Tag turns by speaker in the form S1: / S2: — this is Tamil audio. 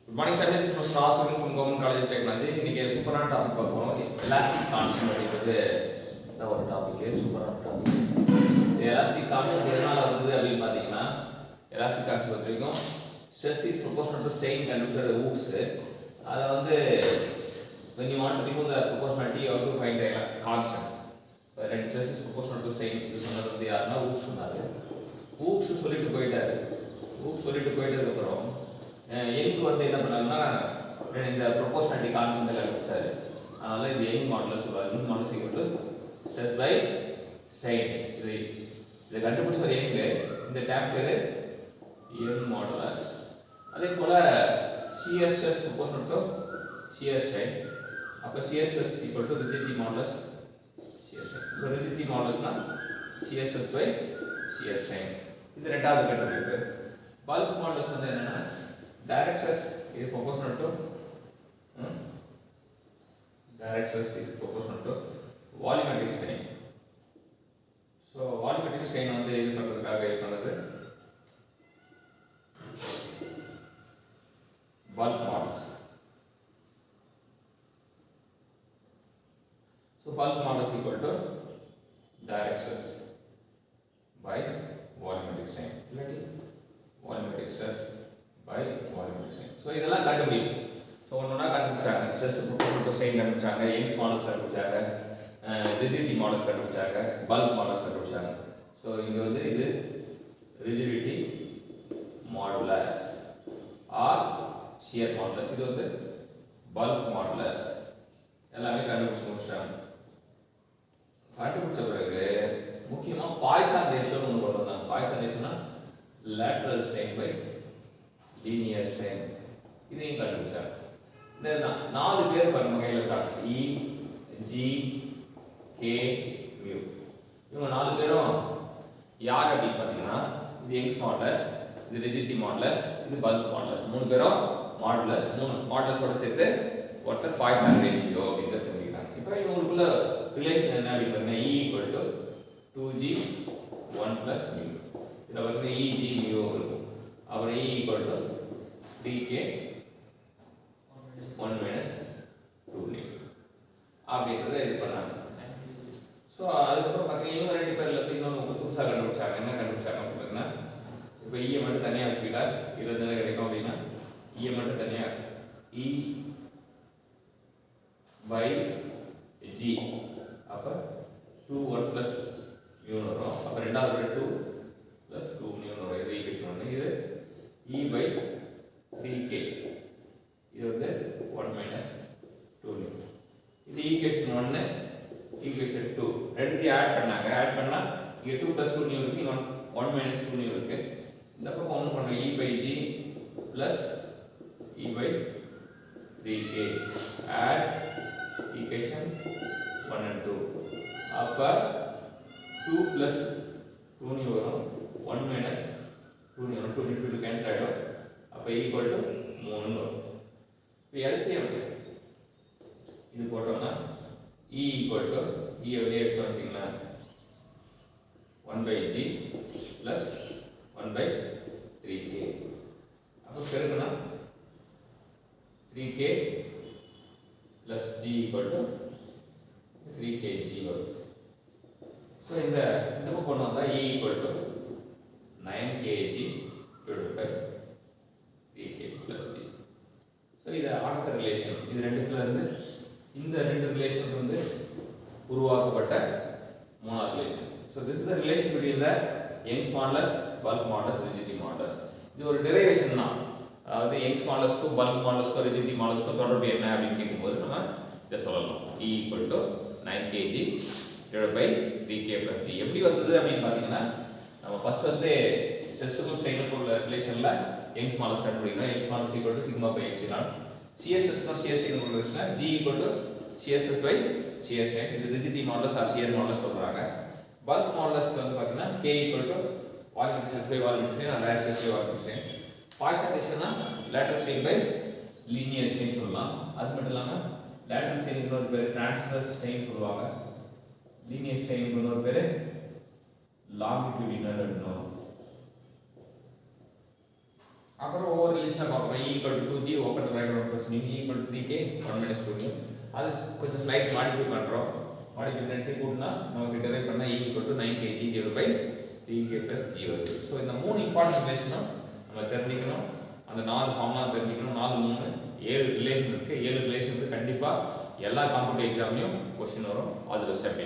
S1: Good morning, Chennai. This is Sras from Government College of Technology. இன்னைக்கு சூப்பரான டாபிக் பார்ப்போம். எலாஸ்டிக் கான்ஸ்டன்ட் அப்படிங்கிறது ஒரு டாபிக், சூப்பரான டாபிக். எலாஸ்டிக் கான்ஸ்டன்ட் எதனால வந்தது அப்படின்னு பார்த்தீங்கன்னா, எலாஸ்டிக் கான்ஸ்டன்ட் பொறுத்த வரைக்கும் stress is proportional to strain கண்டுபிடிச்ச ஊக்ஸ். அதை வந்து when you want to remove the proportionality, you have to find a constant. When stress is proportional to strain, இது சொன்னது வந்து யாருன்னா ஊக்ஸ் சொன்னாரு. ஊக்ஸ் சொல்லிட்டு போயிட்டாரு. ஊக்ஸ் சொல்லிட்டு போயிட்டதுக்கு அப்புறம் யங் வந்து என்ன பண்ணாங்கன்னா இந்த ப்ரொபோர்ஷனாலிட்டி கான்ஸ்டன்ட் கண்டுபிடிச்சாரு. அதனால இது யங் மாடுலஸ் சொல்லுவாங்க. Young modulus equal to stress by strain. இதை கண்டுபிடிச்ச யங், இந்த டேம் பேரு யங் மாடுலஸ். அதே போல shear stress proportional to shear strain. அப்போ shear stress equal to rigidity modulus shear strain. So rigidity மாடுலஸ்னா shear stress by shear strain. இது ரெண்டாவது கண்டுபிடிப்பு. பல்க் மாடுலஸ் வந்து என்னன்னா direct stress is proportional to volumetric strain. So volumetric strain வந்து இது பண்றதுக்காக இது பண்ணது bulk modulus. So bulk modulus equal to direct stress by volumetric strain. Volumetric stress by volumetric strain. So இதெல்லாம் கண்டுபிடிக்கும். ஸோ ஒன்றா கண்டுபிடிச்சாங்க. ஸ்ட்ரெஸ் ப்ரொபோர்ஷனல் டு ஸ்ட்ரெயின் கண்டுபிடிச்சாங்க, யங்ஸ் மாடல்ஸ் கண்டுபிடிச்சாங்க, ரிஜிடிட்டி மாடல்ஸ் கண்டுபிடிச்சாங்க, பல்க் மாடல்ஸ் கண்டுபிடிச்சாங்க. ஸோ இங்கே வந்து இது rigidity modulus or shear modulus. இது வந்து பல்க் மாடுலஸ். எல்லாமே கண்டுபிடிச்சு முடிச்சிட்டாங்க. கண்டுபிடிச்ச பிறகு முக்கியமாக பாய்சான் ரேஷியோன்னு ஒன்று கொண்டு வந்தாங்க. பாய்சான் ரேஷியோனா lateral strain by linear strain. இதையும் கண்டுபிடிச்சாங்க. இந்த 4 பேர் பாருங்க கையில் இருக்காங்க. E, G, K, mu. இவங்க 4 பேரும் யார் அப்படின்னு பார்த்தீங்கன்னா, இது யங்ஸ் மாடுலஸ், இது ரிஜிடிட்டி மாடுலஸ், இது பல்க் மாடுலஸ். 3 பேரும் மாடுலஸ். 3 மாடுலஸோட சேர்த்து ஒருத்தர் பாய்சான் ரேஷியோ அப்படின்னு தெரிஞ்சுக்கிறாங்க. இப்போ இவங்களுக்குள்ள ரிலேஷன் என்ன அப்படின்னு பார்த்தீங்கன்னா, இ ஈக்குவல் டு 2g 1 + மியூ. இதில் வந்து இஜி மியூ இருக்கும். அப்புறம் இ ஈக்குவல் டு 3k 1 - 2 அப்படின்றத இது பண்ணாங்க. ஸோ அதுக்கப்புறம் பார்த்தீங்கன்னா இவங்க 2 பேர்ல இருந்து இன்னொன்று புதுசாக கண்டுபிடிச்சாங்க. என்ன கண்டுபிடிச்சாங்க அப்படின்னு பார்த்தீங்கன்னா, இப்போ இயை மட்டும் தனியாக வச்சுக்கிட்டா 20 கிடைக்கும் அப்படின்னா, இயை மட்டும் தனியாக இ பை ஜி, அப்போ 2 1 + மியூன்னு வரும். அப்போ ரெண்டாவது 2 + 2 மியூன்னு வரும். இது ஈக்குவேஷன் 1. இது இ பை 3k, இது வந்து 1 - 2 மியூ. இது ஈக்குவேஷன் 1, ஈக்குவேஷன் 2 ரெண்டுத்தையும் ஆட் பண்ணாங்க. ஆட் பண்ணா இங்க 2 + 2 மியூ இருக்கு, 1 - 2 மியூ இருக்கு. இந்த பக்கம் ஒன்று பண்ண E by G plus E by 3k add equation 1 and 2. அப்போ 2 + 2 மியூ வரும், 1 - 2 மியூ வரும். 2 × 2 கேன்சல் ஆகிடும். அப்போ ஈக்குவல் டு 3 வரும். இப்போ எல்சிஎம் இது போட்டோம்னா இ ஈக்குவல் டு இ வெளியே எடுத்து வச்சிங்கன்னா 1/g ப்ளஸ் 1/3k. அப்போ பெருக்குனா 3k plus g equal to 3kg வரும். ஸோ இந்த பக்கம் கொண்டு வந்தால் இ equal to 9kg / 3k + g. So இது அடுத்த ரிலேஷன். இது ரெண்டுத்துல இருந்து இந்த 2 ரிலேஷன் வந்து உருவாக்கப்பட்ட 3ஆவது relation. So this is the relation between the Young's modulus, bulk modulus, rigidity modulus. இது ஒரு டெரிவேஷன் தான். அதாவது யங்ஸ் மாடுலஸ்க்கும் பல்க் மாடுலஸ்க்கும் ரிஜிடிட்டி மாடுலஸ்க்கும் தொடர்பு என்ன அப்படின்னு கேட்கும்போது நம்ம இதை சொல்லலாம். இ equal to 9kg / 3k + g. எப்படி வந்தது அப்படின்னு பார்த்தீங்கன்னா, நம்ம ஃபர்ஸ்ட் வந்து ஸ்ட்ரெஸ்ஸுக்கும் ஸ்ட்ரெயினுக்கும் உள்ள ரிலேஷன்ல யங்ஸ் மாடுலஸ் கண்டுபிடிக்கணும். Young's modulus equal to sigma by epsilon. சிஎஸ்எஸ்னா சிஎஸ் ஸ்ட்ரெயின் கொடுத்துச்சுன்னா G equal to CSS by CS strain. இது rigidity modulus or shear modulus சொல்றாங்க. பல்க் மாடுலஸ் வந்து பார்த்தீங்கன்னா K equal to volumetric stress by volumetric strain or ratio stress by volumetric strain. Poisson ரேஷியோனா lateral strain by linear strain சொல்லலாம். அது மட்டும் இல்லாமல் லேட்டரல் ஸ்ட்ரெயின் இன்னொரு பேர் டிரான்ஸ்வர்ஸ் ஸ்ட்ரெயின் சொல்லுவாங்க. லீனியர் ஸ்ட்ரெயின் இன்னொரு பேர் லாங்கிட்யூடினல் அப்படின்னும். அப்புறம் ஒவ்வொரு ரிலேஷனாக பார்க்குறோம். E = 2g open right 1 + new, E = 3k 1 - 2 new. அது கொஞ்சம் ஸ்லைட் மாடிஃபை பண்ணுறோம். மாடிஃபை பண்ணிட்டு கூட்டினா நமக்கு டெரைவ் பண்ணால் E = 9kg / 3k + g வருது. ஸோ இந்த 3 இம்பார்ட்டன்ட் ரிலேஷனும் நம்ம தெரிஞ்சுக்கணும். அந்த 4 ஃபார்முலா தெரிஞ்சுக்கணும். 4 3 7 ரிலேஷன் இருக்குது. 7 ரிலேஷன் வந்து கண்டிப்பாக எல்லா காம்படிட்டிவ் எக்ஸாம்லையும் கொஸ்டின் வரும். அதில் ஸ்டெப்